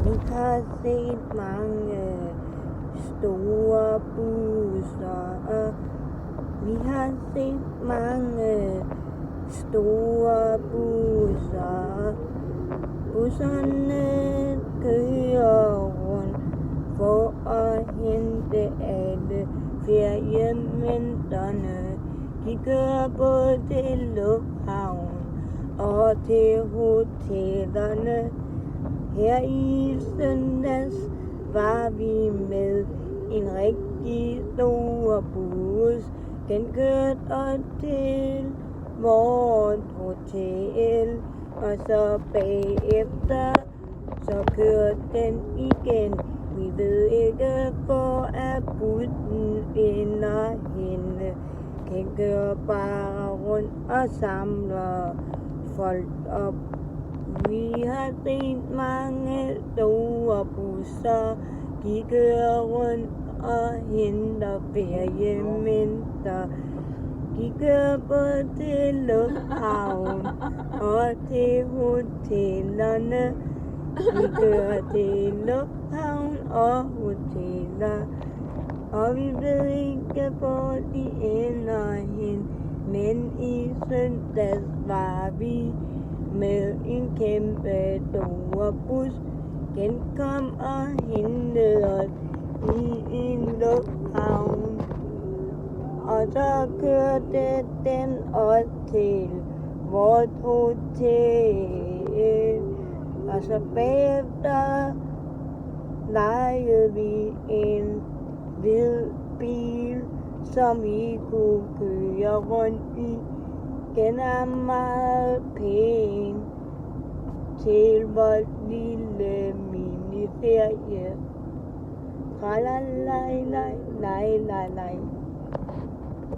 Vi har set mange store busser. Vi har set mange store busser. Busserne kører rundt for at hente alle feriemænderne. De kører både til lufthavn og til hotellerne. Her i søndags var vi med en rigtig stor bus. Den kørte til vores hotel, og så bagefter så kørte den igen. Vi ved ikke, hvor er bussen ender henne. Den kører bare rundt og samler folk op. Vi har set mange store busser. De kører rundt og henter feriemændere. De kører både til lufthavn og til hotellerne. De kører til lufthavn og hoteller. Og vi ved ikke, hvor de ender hen. Men i søndags var vi med en kæmpe stor bus. Den kom og hentede os i en lufthavn. Og så kørte den os til vores hotel. Og så bagefter lejede vi en hvid bil, som vi kunne køre rundt i. Den er meget pæn til vores lille miniferie. Tralalaj, laj, laj, laj, laj.